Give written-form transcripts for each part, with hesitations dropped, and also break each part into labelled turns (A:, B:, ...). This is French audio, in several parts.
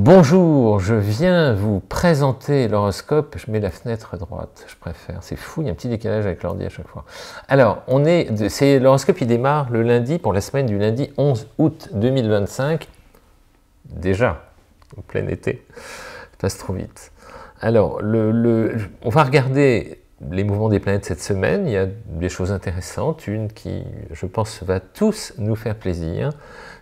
A: Bonjour, je viens vous présenter l'horoscope. Je mets la fenêtre droite, je préfère. C'est fou, il y a un petit décalage avec l'ordi à chaque fois. Alors, l'horoscope, il démarre le lundi pour la semaine du lundi 11 août 2025. Déjà, au plein été, ça passe trop vite. Alors, on va regarder les mouvements des planètes cette semaine. Il y a des choses intéressantes. Une qui, je pense, va tous nous faire plaisir.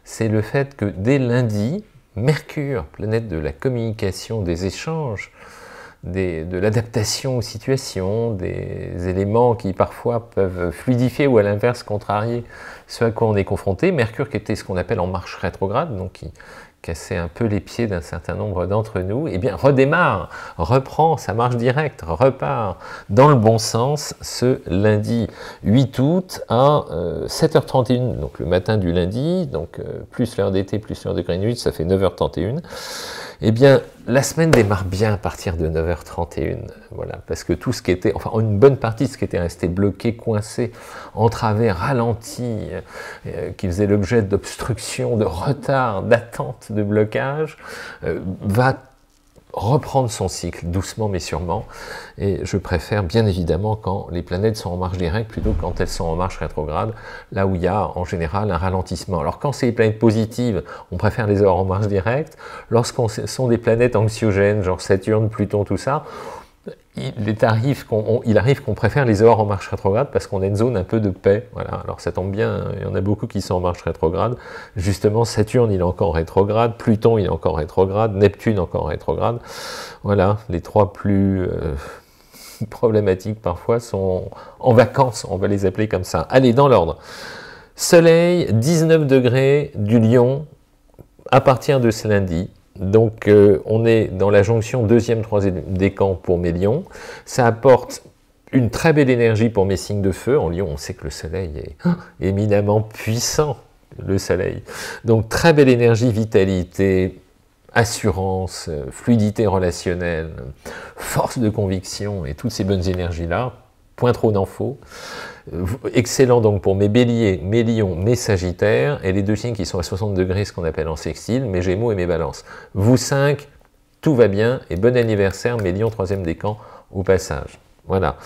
A: C'est le fait que dès lundi, Mercure, planète de la communication, des échanges, de l'adaptation aux situations, des éléments qui parfois peuvent fluidifier ou à l'inverse contrarier ce à quoi on est confronté. Mercure qui était ce qu'on appelle en marche rétrograde, donc qui cassait un peu les pieds d'un certain nombre d'entre nous, eh bien redémarre, reprend sa marche directe, repart dans le bon sens ce lundi 8 août à 7h31, donc le matin du lundi, donc plus l'heure d'été, plus l'heure de Greenwich, ça fait 9h31. Eh bien, la semaine démarre bien à partir de 9h31, voilà, parce que tout ce qui était, enfin une bonne partie de ce qui était resté bloqué, coincé, entravé, ralenti, qui faisait l'objet d'obstruction, de retard, d'attente, de blocage, va reprendre son cycle, doucement mais sûrement, et je préfère bien évidemment quand les planètes sont en marche directe plutôt que quand elles sont en marche rétrograde, là où il y a en général un ralentissement. Alors quand c'est des planètes positives, on préfère les avoir en marche directe. Lorsqu'on sont des planètes anxiogènes, genre Saturne, Pluton, tout ça, il arrive qu'on préfère les avoir en marche rétrograde parce qu'on a une zone un peu de paix. Voilà. Alors ça tombe bien, il y en a beaucoup qui sont en marche rétrograde. Justement, Saturne, il est encore rétrograde, Pluton, il est encore rétrograde, Neptune, encore rétrograde. Voilà, les trois plus problématiques parfois sont en vacances, on va les appeler comme ça. Allez, dans l'ordre. Soleil, 19 degrés du Lion à partir de ce lundi. Donc on est dans la jonction deuxième, troisième décan pour mes lions. Ça apporte une très belle énergie pour mes signes de feu. En Lion, on sait que le soleil est éminemment puissant, le soleil. Donc très belle énergie, vitalité, assurance, fluidité relationnelle, force de conviction et toutes ces bonnes énergies-là. Point trop d'infos. Excellent donc pour mes béliers, mes lions, mes sagittaires, et les deux signes qui sont à 60 degrés, ce qu'on appelle en sextile, mes gémeaux et mes balances. Vous 5, tout va bien, et bon anniversaire, mes lions, troisième décan, au passage. Voilà.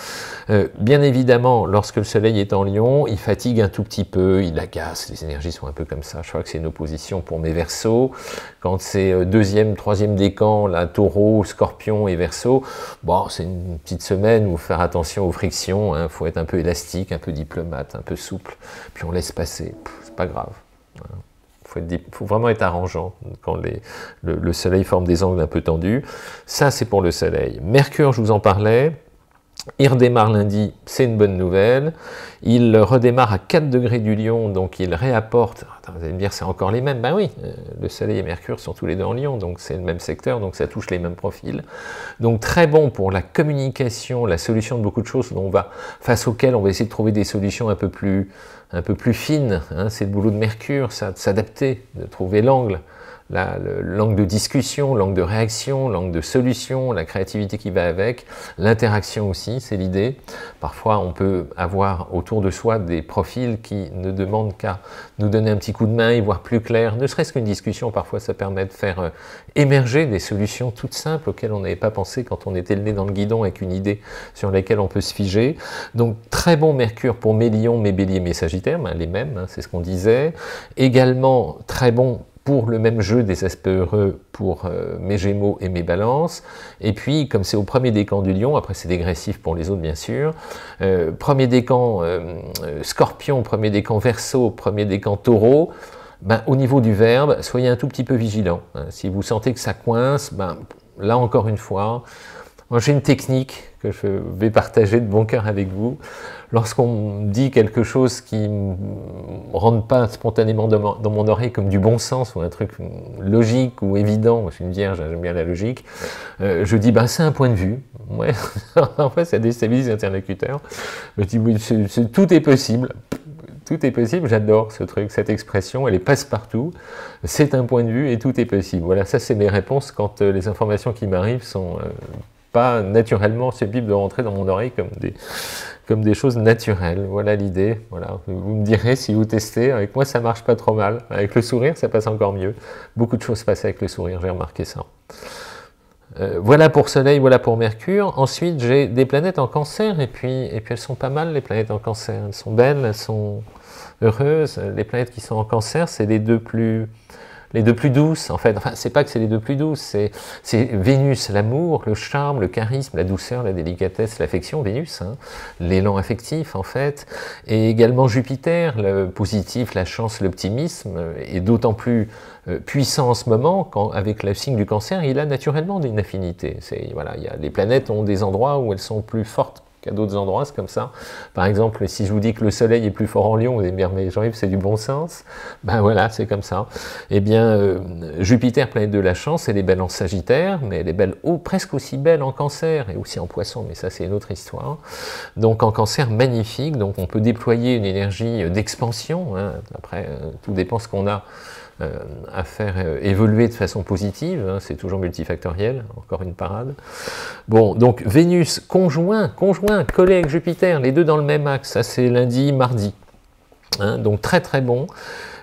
A: Bien évidemment, lorsque le soleil est en lion, il fatigue un tout petit peu, il agace, les énergies sont un peu comme ça. Je crois que c'est une opposition pour mes verseaux. Quand c'est deuxième, troisième décan, là, taureau, scorpion et verseau, bon, c'est une petite semaine où il faut faire attention aux frictions, il faut être un peu élastique, un peu diplomate, un peu souple, puis on laisse passer, c'est pas grave. Voilà. Il faut vraiment être arrangeant quand le soleil forme des angles un peu tendus. Ça, c'est pour le soleil. Mercure, je vous en parlais. Il redémarre lundi, c'est une bonne nouvelle. Il redémarre à 4 degrés du Lion, donc il réapporte... Attends, vous allez me dire, c'est encore les mêmes. Ben oui, le Soleil et Mercure sont tous les deux en Lion, donc c'est le même secteur, donc ça touche les mêmes profils. Donc très bon pour la communication, la solution de beaucoup de choses face auxquelles on va essayer de trouver des solutions un peu plus fines. Hein, c'est le boulot de Mercure, ça, de s'adapter, de trouver l'angle. L'angle de discussion, l'angle de réaction, l'angle de solution, la créativité qui va avec, l'interaction aussi, c'est l'idée. Parfois, on peut avoir autour de soi des profils qui ne demandent qu'à nous donner un petit coup de main, y voir plus clair. Ne serait-ce qu'une discussion, parfois, ça permet de faire émerger des solutions toutes simples auxquelles on n'avait pas pensé quand on était le nez dans le guidon avec une idée sur laquelle on peut se figer. Donc, très bon Mercure pour mes lions, mes béliers, mes sagittaires, les mêmes, hein, c'est ce qu'on disait. Également, très bon pour le même jeu des aspects heureux pour mes gémeaux et mes balances. Et puis, comme c'est au premier décan du Lion, après c'est dégressif pour les autres bien sûr, premier décan Scorpion, premier décan Verseau, premier décan Taureau, ben, au niveau du verbe, soyez un tout petit peu vigilant. Hein. Si vous sentez que ça coince, ben, là encore une fois, moi j'ai une technique que je vais partager de bon cœur avec vous. Lorsqu'on dit quelque chose qui ne rentre pas spontanément dans mon oreille comme du bon sens ou un truc logique ou évident, moi je suis une vierge, j'aime bien la logique, je dis ben, c'est un point de vue. Ouais. En fait ça déstabilise l'interlocuteur. Je dis oui, tout est possible. Tout est possible, j'adore ce truc, cette expression, elle est passe-partout, c'est un point de vue et tout est possible. Voilà, ça c'est mes réponses quand les informations qui m'arrivent sont pas naturellement susceptibles de rentrer dans mon oreille comme des choses naturelles. Voilà l'idée. Voilà. Vous me direz si vous testez. Avec moi, ça marche pas trop mal. Avec le sourire, ça passe encore mieux. Beaucoup de choses passent avec le sourire, j'ai remarqué ça. Voilà pour Soleil, voilà pour Mercure. Ensuite, j'ai des planètes en Cancer, et puis elles sont pas mal, les planètes en Cancer. Elles sont belles, elles sont heureuses. Les planètes qui sont en Cancer, c'est les deux plus douces, en fait. Enfin, c'est pas que c'est les deux plus douces, c'est Vénus, l'amour, le charme, le charisme, la douceur, la délicatesse, l'affection, Vénus, hein, l'élan affectif, en fait, et également Jupiter, le positif, la chance, l'optimisme, et d'autant plus puissant en ce moment, avec le signe du Cancer, il a naturellement une affinité. Voilà, les planètes ont des endroits où elles sont plus fortes qu'à d'autres endroits, c'est comme ça. Par exemple, si je vous dis que le Soleil est plus fort en Lion, vous allez me dire, mais Jean-Yves, c'est du bon sens. Ben voilà, c'est comme ça. Eh bien, Jupiter, planète de la chance, elle est belle en Sagittaire, mais elle est belle, presque aussi belle en Cancer, et aussi en Poisson, mais ça, c'est une autre histoire. Donc, en Cancer, magnifique, donc on peut déployer une énergie d'expansion, hein. Après, tout dépend ce qu'on a à faire évoluer de façon positive, hein, c'est toujours multifactoriel, encore une parade. Bon, donc Vénus conjoint, collé avec Jupiter, les deux dans le même axe, ça c'est lundi, mardi, hein, donc très très bon.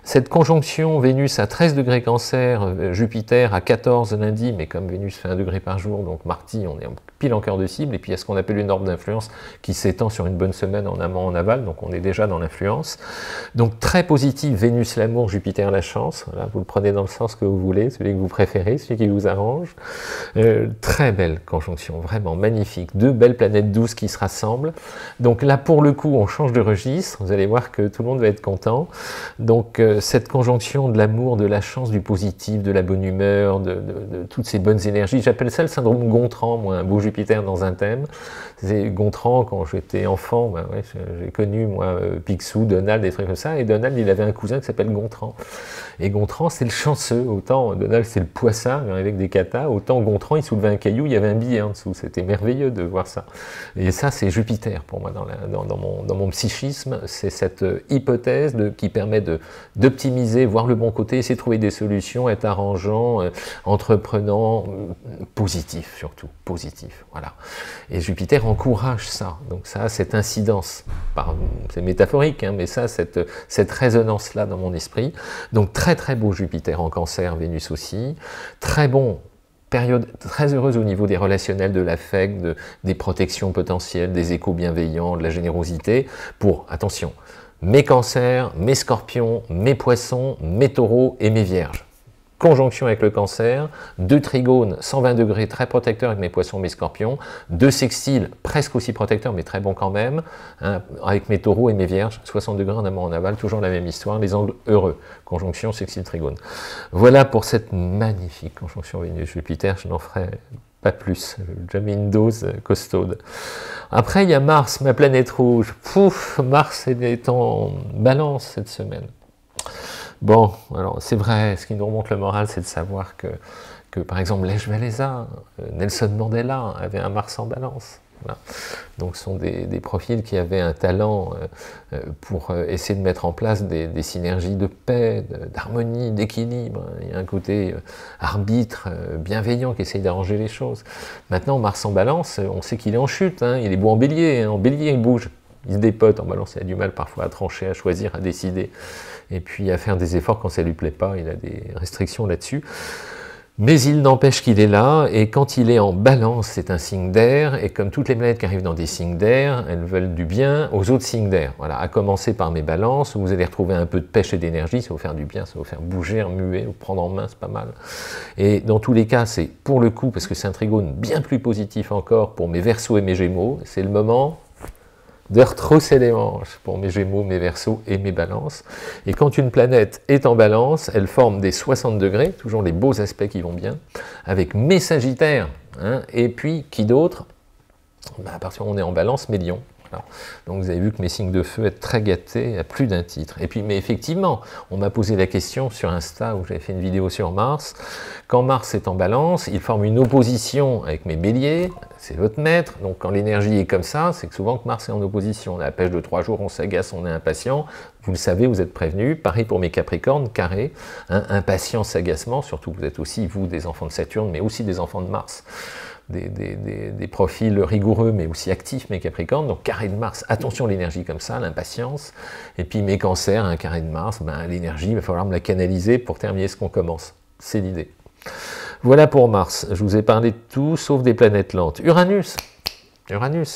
A: Cette conjonction Vénus à 13 degrés Cancer, Jupiter à 14 lundi, mais comme Vénus fait 1 degré par jour, donc mardi, on est pile en cœur de cible, et puis il y a ce qu'on appelle une orbe d'influence qui s'étend sur une bonne semaine en amont, en aval, donc on est déjà dans l'influence. Donc très positif, Vénus l'amour, Jupiter la chance, voilà, vous le prenez dans le sens que vous voulez, celui que vous préférez, celui qui vous arrange. Très belle conjonction, vraiment magnifique, deux belles planètes douces qui se rassemblent. Donc là, pour le coup, on change de registre, vous allez voir que tout le monde va être content. Donc cette conjonction de l'amour, de la chance, du positif, de la bonne humeur, de toutes ces bonnes énergies, j'appelle ça le syndrome Gontran, moi, un beau Jupiter dans un thème. C'est Gontran, quand j'étais enfant, ben ouais, j'ai connu, moi, Picsou, Donald, des trucs comme ça, et Donald, il avait un cousin qui s'appelle Gontran. Et Gontran, c'est le chanceux, autant Donald, c'est le poissard, avec des katas, autant Gontran, il soulevait un caillou, il y avait un billet en dessous, c'était merveilleux de voir ça. Et ça, c'est Jupiter, pour moi, dans mon psychisme, c'est cette hypothèse qui permet d'optimiser, voir le bon côté, essayer de trouver des solutions, être arrangeant, entreprenant, positif surtout, positif, voilà. Et Jupiter encourage ça, donc ça a cette incidence, c'est métaphorique, hein, mais ça, cette résonance-là dans mon esprit. Donc très très beau Jupiter en Cancer, Vénus aussi, très bon, période très heureuse au niveau des relationnels, de l'affect, des protections potentielles, des échos bienveillants, de la générosité, pour, attention, mes cancers, mes scorpions, mes poissons, mes taureaux et mes vierges. Conjonction avec le Cancer, 2 trigones, 120 degrés, très protecteurs avec mes poissons, mes scorpions, 2 sextiles, presque aussi protecteurs, mais très bons quand même, hein, avec mes taureaux et mes vierges, 60 degrés en amont, en aval, toujours la même histoire, les angles heureux, conjonction, sextile, trigone. Voilà pour cette magnifique conjonction Vénus-Jupiter, je n'en ferai pas plus, j'ai jamais une dose costaude. Après, il y a Mars, ma planète rouge. Pouf, Mars est en balance cette semaine. Bon, alors c'est vrai, ce qui nous remonte le moral, c'est de savoir que par exemple, Lech Walesa, Nelson Mandela avait un Mars en balance. Voilà. Donc ce sont des profils qui avaient un talent pour essayer de mettre en place des synergies de paix, d'harmonie, d'équilibre. Il y a un côté arbitre, bienveillant qui essaye d'arranger les choses. Maintenant, Mars en balance, on sait qu'il est en chute, hein, il est beau en bélier, hein, en bélier il bouge, il se dépote, en balance il a du mal parfois à trancher, à choisir, à décider, et puis à faire des efforts quand ça ne lui plaît pas, il a des restrictions là-dessus. Mais il n'empêche qu'il est là, et quand il est en balance, c'est un signe d'air, et comme toutes les planètes qui arrivent dans des signes d'air, elles veulent du bien aux autres signes d'air. Voilà, à commencer par mes balances, où vous allez retrouver un peu de pêche et d'énergie, ça va vous faire du bien, ça va vous faire bouger, remuer, vous prendre en main, c'est pas mal. Et dans tous les cas, c'est pour le coup, parce que c'est un trigone bien plus positif encore pour mes Verseaux et mes Gémeaux, c'est le moment de retrousser les manches pour mes Gémeaux, mes Verseaux et mes Balances. Et quand une planète est en Balance, elle forme des 60 degrés, toujours les beaux aspects qui vont bien, avec mes Sagittaires, hein, et puis qui d'autre? À partir du moment où on est en Balance, mes Lions. Voilà. Donc vous avez vu que mes signes de feu être très gâtés à plus d'un titre. Et puis, mais effectivement, on m'a posé la question sur Insta, où j'avais fait une vidéo sur Mars. Quand Mars est en Balance, il forme une opposition avec mes Béliers, c'est votre maître. Donc quand l'énergie est comme ça, c'est que souvent que Mars est en opposition. On a la pêche de 3 jours, on s'agace, on est impatient. Vous le savez, vous êtes prévenus. Pareil pour mes Capricornes, carré, hein, impatience, agacement, surtout vous êtes aussi, vous, des enfants de Saturne, mais aussi des enfants de Mars. Des profils rigoureux, mais aussi actifs, mes Capricornes. Donc carré de Mars, attention l'énergie comme ça, l'impatience. Et puis mes Cancers, un carré de Mars, ben, l'énergie, il va falloir me la canaliser pour terminer ce qu'on commence. C'est l'idée. Voilà pour Mars. Je vous ai parlé de tout, sauf des planètes lentes. Uranus,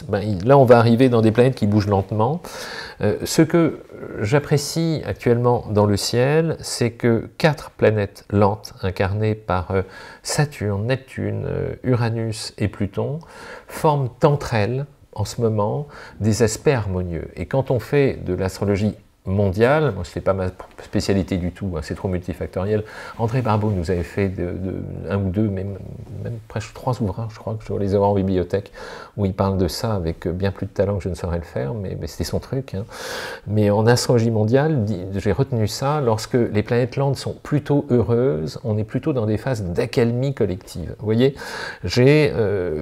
A: ben, là on va arriver dans des planètes qui bougent lentement. Ce que j'apprécie actuellement dans le ciel, c'est que 4 planètes lentes incarnées par Saturne, Neptune, Uranus et Pluton forment entre elles, en ce moment, des aspects harmonieux. Et quand on fait de l'astrologie mondiale, moi ce n'est pas ma spécialité du tout, hein, c'est trop multifactoriel. André Barbeau nous avait fait un ou deux, même presque 3 ouvrages, je crois que je dois les avoir en bibliothèque, où il parle de ça avec bien plus de talent que je ne saurais le faire, mais c'était son truc. Hein. Mais en astrologie mondiale, j'ai retenu ça, lorsque les planètes lentes sont plutôt heureuses, on est plutôt dans des phases d'accalmie collective. Vous voyez, j'ai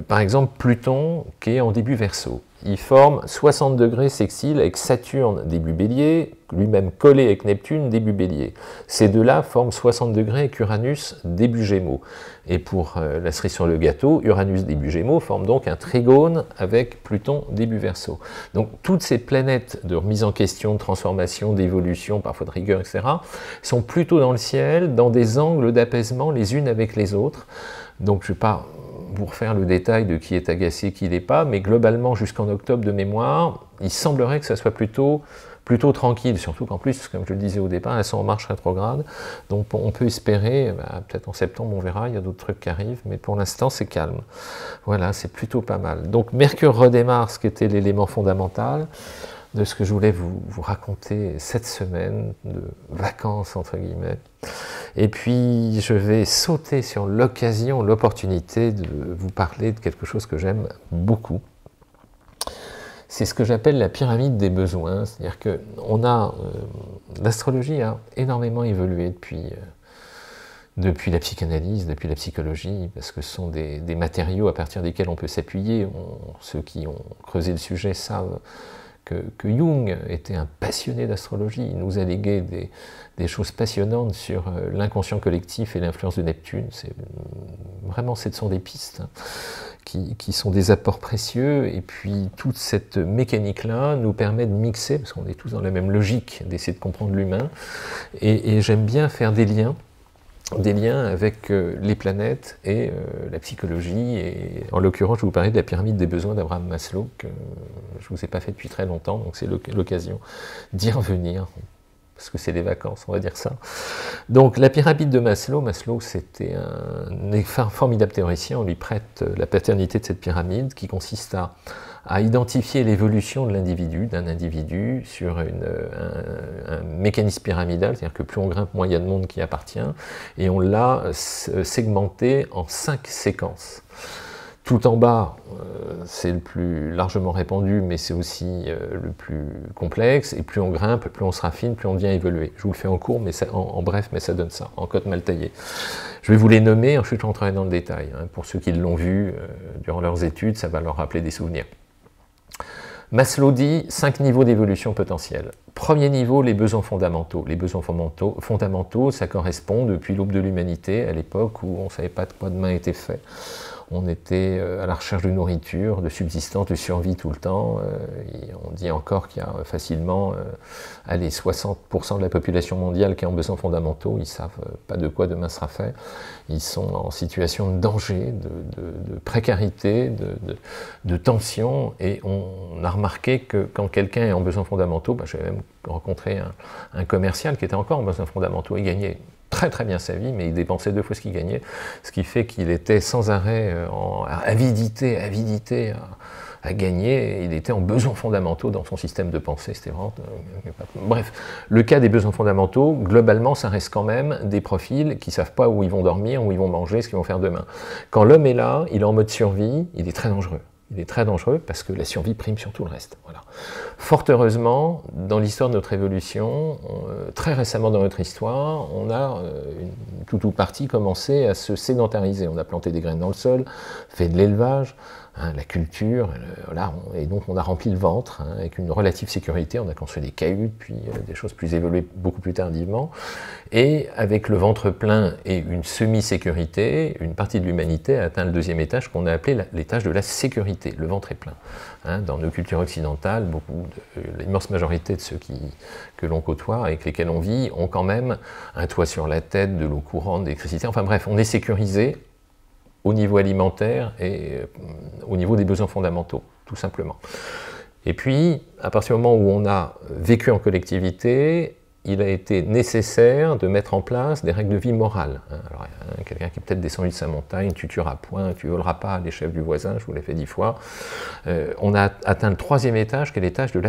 A: par exemple Pluton qui est en début Verseau. Il forme 60 degrés sextile avec Saturne début Bélier, lui-même collé avec Neptune début Bélier. Ces deux-là forment 60 degrés avec Uranus début Gémeaux. Et pour la cerise sur le gâteau, Uranus début Gémeaux forme donc un trigone avec Pluton début Verseau. Donc toutes ces planètes de remise en question, de transformation, d'évolution, parfois de rigueur, etc., sont plutôt dans le ciel, dans des angles d'apaisement les unes avec les autres. Donc je ne vais pas vous refaire le détail de qui est agacé, qui n'est pas, mais globalement, jusqu'en octobre de mémoire, il semblerait que ça soit plutôt tranquille, surtout qu'en plus, comme je le disais au départ, elles sont en marche rétrograde, donc on peut espérer, peut-être en septembre on verra, il y a d'autres trucs qui arrivent, mais pour l'instant c'est calme. Voilà, c'est plutôt pas mal. Donc Mercure redémarre, ce qui était l'élément fondamental de ce que je voulais vous raconter cette semaine de vacances, entre guillemets. Et puis, je vais sauter sur l'occasion, l'opportunité de vous parler de quelque chose que j'aime beaucoup. C'est ce que j'appelle la pyramide des besoins. C'est-à-dire que l'astrologie a énormément évolué depuis la psychanalyse, depuis la psychologie, parce que ce sont des matériaux à partir desquels on peut s'appuyer. Ceux qui ont creusé le sujet savent que Jung était un passionné d'astrologie. Il nous a légué des choses passionnantes sur l'inconscient collectif et l'influence de Neptune. Vraiment, ce sont des pistes qui sont des apports précieux. Et puis, toute cette mécanique-là nous permet de mixer, parce qu'on est tous dans la même logique d'essayer de comprendre l'humain. Et j'aime bien faire des liens avec les planètes et la psychologie, et en l'occurrence je vous parlais de la pyramide des besoins d'Abraham Maslow, que je ne vous ai pas fait depuis très longtemps, donc c'est l'occasion d'y revenir, parce que c'est des vacances, on va dire ça. Donc la pyramide de Maslow, c'était un formidable théoricien, on lui prête la paternité de cette pyramide, qui consiste à identifier l'évolution de l'individu, d'un individu, sur un mécanisme pyramidal, c'est-à-dire que plus on grimpe, moins il y a de monde qui appartient, et on l'a segmenté en 5 séquences. Tout en bas, c'est le plus largement répandu, mais c'est aussi le plus complexe, et plus on grimpe, plus on se raffine, plus on devient évolué. Je vous le fais en cours, mais en bref, mais ça donne ça, en cote mal taillée. Je vais vous les nommer, ensuite je rentrerai dans le détail. Hein. Pour ceux qui l'ont vu durant leurs études, ça va leur rappeler des souvenirs. Maslow dit 5 niveaux d'évolution potentielle. Premier niveau, les besoins fondamentaux. Les besoins fondamentaux, ça correspond depuis l'aube de l'humanité, à l'époque où on ne savait pas de quoi demain était fait. On était à la recherche de nourriture, de subsistance, de survie tout le temps. On dit encore qu'il y a facilement 60% de la population mondiale qui est en besoins fondamentaux. Ils ne savent pas de quoi demain sera fait. Ils sont en situation de danger, de précarité, de tension. Et on a remarqué que quand quelqu'un est en besoins fondamentaux, j'avais même rencontré un commercial qui était encore en besoins fondamentaux. Il gagnait très très bien sa vie, mais il dépensait 2 fois ce qu'il gagnait, ce qui fait qu'il était sans arrêt en avidité à gagner, et il était en besoins fondamentaux dans son système de pensée, c'était vraiment... Bref, le cas des besoins fondamentaux, globalement, ça reste quand même des profils qui ne savent pas où ils vont dormir, où ils vont manger, ce qu'ils vont faire demain. Quand l'homme est là, il est en mode survie, il est très dangereux. Il est très dangereux parce que la survie prime sur tout le reste. Voilà. Fort heureusement, dans l'histoire de notre évolution, très récemment dans notre histoire, on a tout ou partie commencé à se sédentariser. On a planté des graines dans le sol, fait de l'élevage, hein, la culture, voilà, et donc on a rempli le ventre hein, avec une relative sécurité, on a construit des cahutes, puis des choses plus évoluées beaucoup plus tardivement, et avec le ventre plein et une semi-sécurité, une partie de l'humanité a atteint le deuxième étage qu'on a appelé l'étage de la sécurité, le ventre est plein. Hein, dans nos cultures occidentales, l'immense majorité de ceux que l'on côtoie, avec lesquels on vit, ont quand même un toit sur la tête, de l'eau courante, de l'électricité, enfin bref, on est sécurisé au niveau alimentaire et au niveau des besoins fondamentaux, tout simplement. Et puis, à partir du moment où on a vécu en collectivité, il a été nécessaire de mettre en place des règles de vie morales. Alors, quelqu'un qui est peut-être descendu de sa montagne, tu tueras point, tu voleras pas les chefs du voisin, je vous l'ai fait 10 fois. On a atteint le troisième étage, qui est l'étage de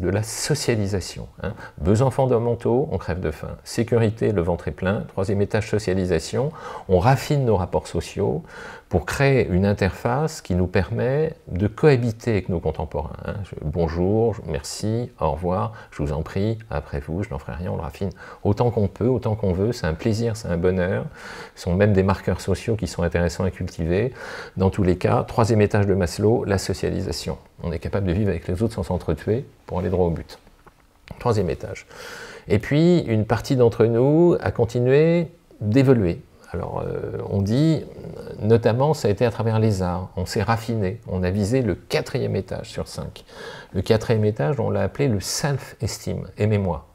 A: la socialisation. Hein. Besoins fondamentaux, on crève de faim. Sécurité, le ventre est plein. Troisième étage, socialisation. On raffine nos rapports sociaux pour créer une interface qui nous permet de cohabiter avec nos contemporains. Hein. Bonjour, merci, au revoir, je vous en prie, après vous, je n'en ferai rien, on le raffine autant qu'on peut, autant qu'on veut, c'est un plaisir, c'est un bonheur, ce sont même des marqueurs sociaux qui sont intéressants à cultiver. Dans tous les cas, troisième étage de Maslow, la socialisation. On est capable de vivre avec les autres sans s'entretuer pour aller droit au but. Troisième étage. Et puis, une partie d'entre nous a continué d'évoluer. Alors, on dit, notamment, ça a été à travers les arts, on s'est raffiné, on a visé le quatrième étage sur 5. Le quatrième étage, on l'a appelé le self-esteem, aimez-moi.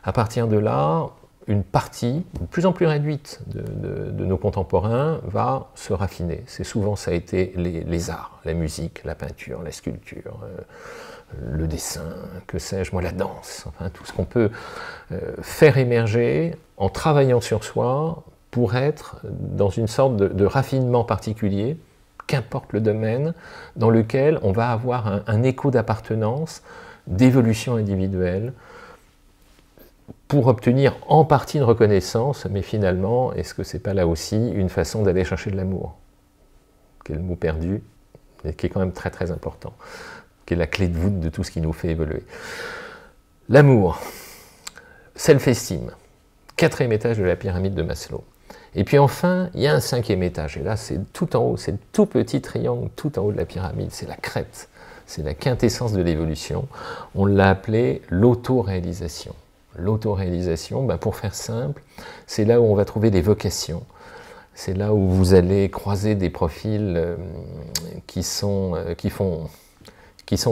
A: À partir de là, une partie, de plus en plus réduite de nos contemporains, va se raffiner. C'est souvent, ça a été les arts, la musique, la peinture, la sculpture, le dessin, que sais-je, moi, la danse, enfin, tout ce qu'on peut faire émerger en travaillant sur soi, pour être dans une sorte de raffinement particulier, qu'importe le domaine, dans lequel on va avoir un écho d'appartenance, d'évolution individuelle, pour obtenir en partie une reconnaissance, mais finalement, est-ce que c'est pas là aussi une façon d'aller chercher de l'amour, qui est le mot perdu, mais qui est quand même très très important, qui est la clé de voûte de tout ce qui nous fait évoluer. L'amour, self-esteem, quatrième étage de la pyramide de Maslow. Et puis enfin, il y a un cinquième étage, et là c'est tout en haut, c'est le tout petit triangle tout en haut de la pyramide, c'est la crête, c'est la quintessence de l'évolution. On l'a appelé l'autoréalisation. L'autoréalisation, ben pour faire simple, c'est là où on va trouver des vocations, c'est là où vous allez croiser des profils qui sont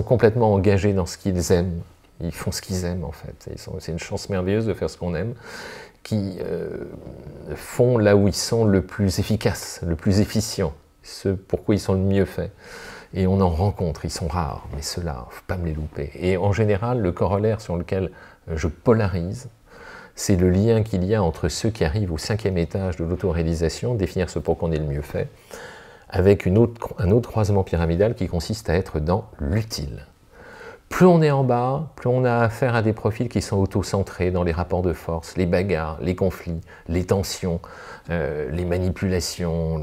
A: complètement engagés dans ce qu'ils aiment, ils font ce qu'ils aiment en fait, c'est une chance merveilleuse de faire ce qu'on aime, qui font là où ils sont le plus efficaces, le plus efficients, ce pourquoi ils sont le mieux faits. Et on en rencontre, ils sont rares, mais ceux-là, il ne faut pas me les louper. Et en général, le corollaire sur lequel je polarise, c'est le lien qu'il y a entre ceux qui arrivent au cinquième étage de l'autoréalisation, définir ce pourquoi on est le mieux fait, avec un autre croisement pyramidal qui consiste à être dans l'utile. Plus on est en bas, plus on a affaire à des profils qui sont auto-centrés dans les rapports de force, les bagarres, les conflits, les tensions, les manipulations,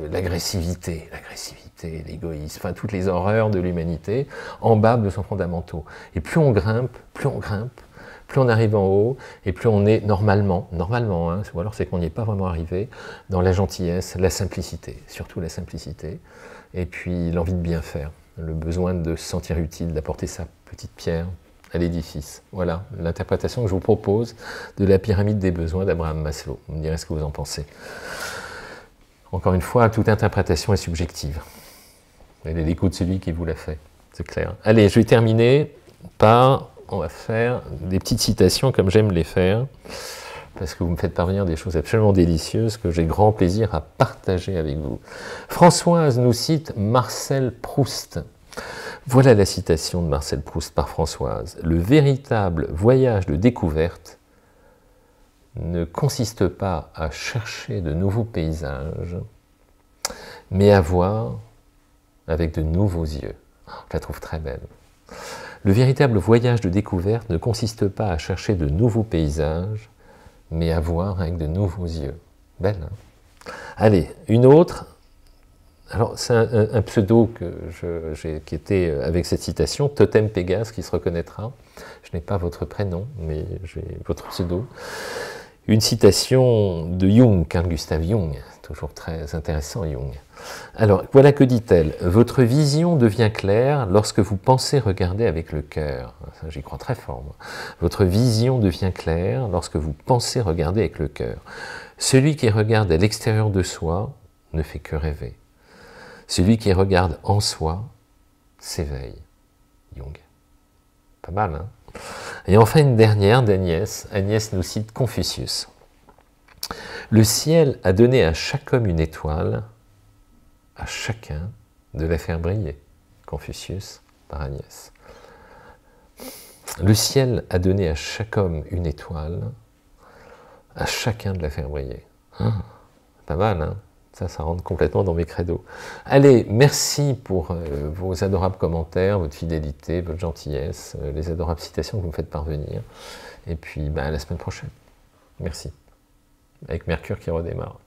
A: l'agressivité, l'égoïsme, enfin toutes les horreurs de l'humanité, en bas de son fondamentaux. Et plus on grimpe, plus on arrive en haut, et plus on est normalement, hein, ou alors c'est qu'on n'y est pas vraiment arrivé, dans la gentillesse, la simplicité, surtout la simplicité, et puis l'envie de bien faire. Le besoin de se sentir utile, d'apporter sa petite pierre à l'édifice. Voilà l'interprétation que je vous propose de la pyramide des besoins d'Abraham Maslow. Vous me direz ce que vous en pensez. Encore une fois, toute interprétation est subjective. Elle est l'écho de celui qui vous l'a fait, c'est clair. Allez, je vais terminer par, on va faire des petites citations comme j'aime les faire, parce que vous me faites parvenir des choses absolument délicieuses que j'ai grand plaisir à partager avec vous. Françoise nous cite Marcel Proust. Voilà la citation de Marcel Proust par Françoise. Le véritable voyage de découverte ne consiste pas à chercher de nouveaux paysages, mais à voir avec de nouveaux yeux. Je la trouve très belle. Le véritable voyage de découverte ne consiste pas à chercher de nouveaux paysages, mais à voir avec de nouveaux yeux. Belle, hein? Allez, une autre. Alors, c'est un pseudo qui était avec cette citation, Totem Pégase, qui se reconnaîtra. Je n'ai pas votre prénom, mais j'ai votre pseudo. Une citation de Jung, Carl Gustav Jung, toujours très intéressant Jung. Alors, voilà que dit-elle. Votre vision devient claire lorsque vous pensez regarder avec le cœur. Ça, j'y crois très fort, moi. Votre vision devient claire lorsque vous pensez regarder avec le cœur. Celui qui regarde à l'extérieur de soi ne fait que rêver. Celui qui regarde en soi s'éveille. Jung. Pas mal, hein? Et enfin, une dernière d'Agnès. Agnès nous cite Confucius. Le ciel a donné à chaque homme une étoile, à chacun de la faire briller. Confucius par Agnès. Le ciel a donné à chaque homme une étoile, à chacun de la faire briller. Pas mal, hein? Ça rentre complètement dans mes credos. Allez, merci pour vos adorables commentaires, votre fidélité, votre gentillesse, les adorables citations que vous me faites parvenir. Et puis, à la semaine prochaine. Merci. Avec Mercure qui redémarre.